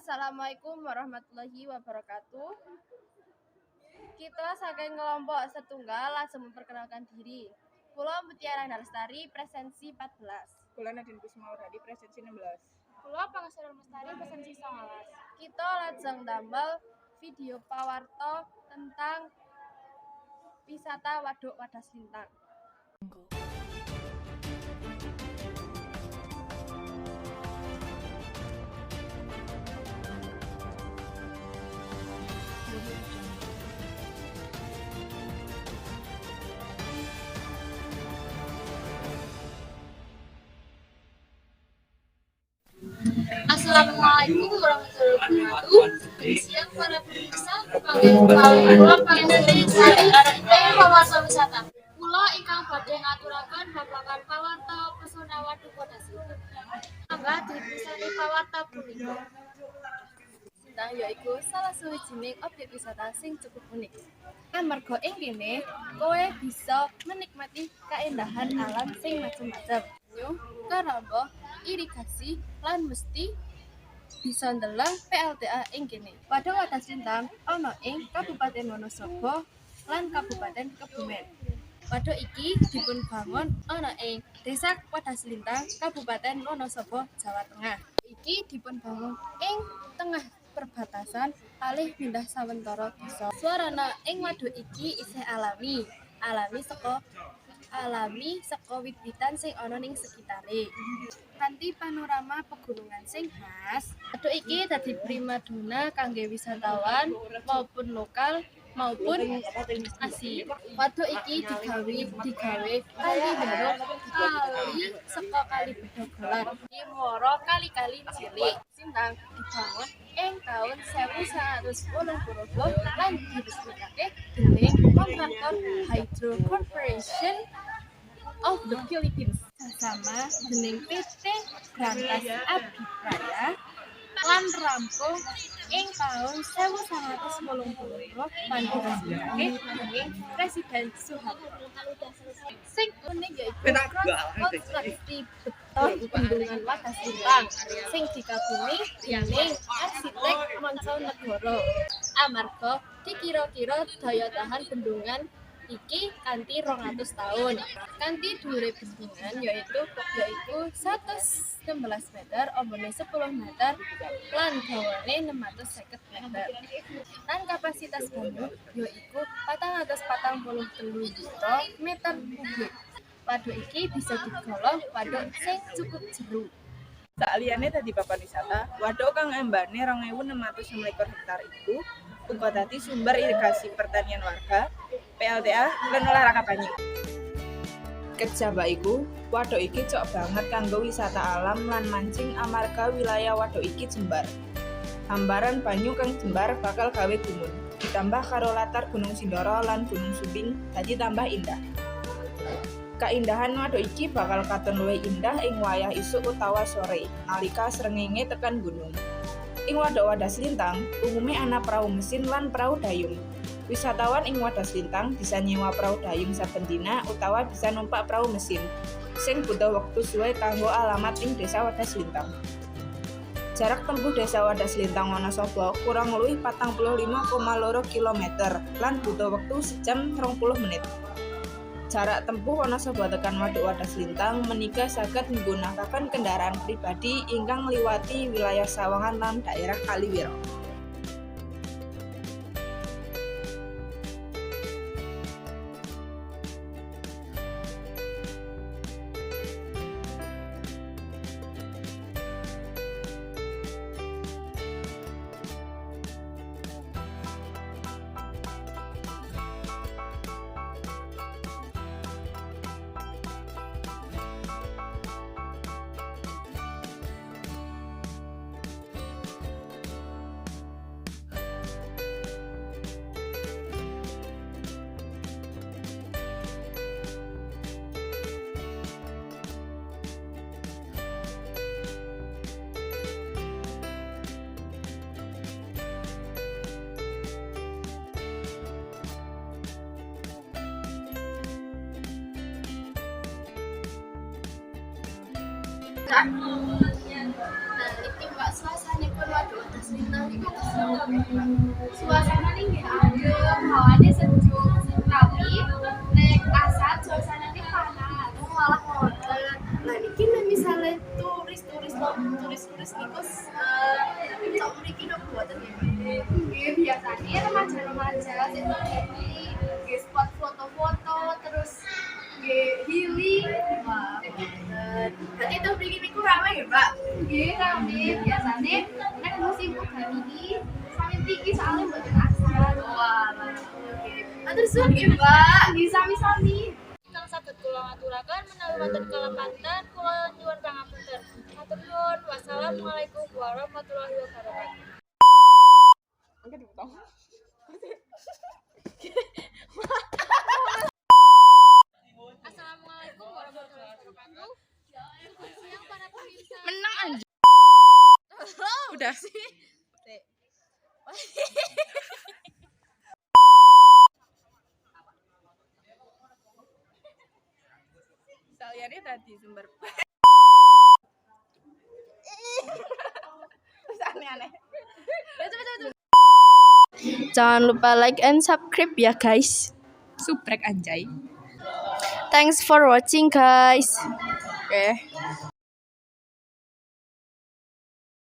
Assalamualaikum warahmatullahi wabarakatuh. Kita saking kelompok setunggal langsung memperkenalkan diri. Kula Mutiara Lestari presensi 14. Kula Nadine Kusmauradi presensi 16. Kula Pangesturan Lestari presensi 19. Kita lajeng damel video pawarta tentang wisata Waduk Wadas Lintang. Assalamualaikum warahmatullahi wabarakatuh. Siang para pemirsa, kula Pangesturan Lestari pawarta wisata. Kula ingkang badhe ngaturaken babagan pawarta pesona Waduk Wadas Lintang. Mangga dipirsani pawarta punika. Lintang yaiku salah sawijining objek wisata sing cukup unik. Amarga ing kene kowe bisa menikmati keindahan alam sing macem-macem. Karamba, irigasi, lan mesti bisa ndeleng PLTA ing kene. Waduk Wadas Lintang ana ing Kabupaten Wonosobo lan Kabupaten Kebumen. Waduk iki dipunbangun ana ing Desa Wadas Lintang, Kabupaten Wonosobo, Jawa Tengah. Iki dipunbangun ing tengah perbatasan kalih pindah sawetara desa. Suarana ing waduk iki isih alami saka wit-witan sing ana ning sekitare. Kanthi panorama pegunungan sing khas, waduk iki dadi primadona kangge wisatawan maupun lokal maupun asing. Waduk iki digawe kali bentuk kali saka kali Bedogolan. Dimoro kali-kali cilik. Lintang dibangun ing taun 1980 lan diresmikake dening kontraktor Hydro Corporation of the Philippines sama dening PT Brantas Abipraya lan rampung ing taun 1980 lan diresmikake dening Presiden Soeharto. Sing unik yaiku konstruksi beton bendungan Wadas Lintang sing dikagumi dening arsitek mancanegara. Amarga dikira-kira daya tahan bendungan iki kanthi 200 tahun. Kanthi dhuwure bendungan yaiku 116 meter, ambane 10 meter, lan dawane 650 meter. Lan kapasitas banyu yaiku 443 juta meter kubik. Waduk iki bisa digolong waduk sing cukup jero. Saliyane dadi papan wisata, waduk kang embane 2.629 hektar iku uga dadi sumber irigasi pertanian warga, PLTA, lan olahraga banyu. Kejaba iku, waduk iki cocok banget kanggo wisata alam lan mancing amarga wilayah waduk iki jembar. Hambaran banyu kang jembar bakal gawe gumun. Ditambah karo latar Gunung Sindoro lan Gunung Sumbing dadi tambah indah. Kaindahan waduk iki bakal katon luwih indah ing wayah isuk utawa sore nalika srengenge tekan gunung. Ing Waduk Wadas Lintang umume ana prau mesin lan prau dayung. Wisatawan ing Wadas Lintang bisa nyewa prau dayung saben dina utawa bisa numpak prau mesin sing butuh wektu suwe kanggo alamat ing Desa Wadas Lintang. Jarak tempuh Desa Wadas Lintang Wonosobo kurang luwih 45,2 km lan butuh wektu sejam 30 menit. Jarak tempuh Wonosobo tekan Waduk Wadas Lintang menika saged menggunakan kendaraan pribadi ingkang ngliwati wilayah Sawangan lan daerah Kaliwiro. Nah, iki Mbak suasanipun Waduk Wadas Lintang Suasana nih adem, hawanya sejuk, tapi nek asal suasana nih panas, malah ngoten. Lah niki nek misalnya turis niku cok mriki nopo boten nggih. Nggih biasane remaja-remaja sing nggih spot foto-foto terus nggih healing. Wah, boten. Berarti itu mriki niku rame ya, Mbak? Nggih, rame. Biasane nek musim udan iki sami tinggi soalnya mboten asal. Wah, oke. Matur suwun nggih, Mbak. Nggih sami-sami. Kang saged kula aturaken menawi wonten kelepanten kula nyuwun pangapunten. Matur nuwun. Wassalamualaikum warahmatullahi wabarakatuh. Assalamualaikum warahmatullahi wabarakatuh. Selamat siang para pemirsa. Menang anjir. Udah sih. Saliyane tadi sumber. Terus aneh-aneh. Jangan lupa like and subscribe ya, guys. Subrek anjay. Thanks for watching, guys. Oke.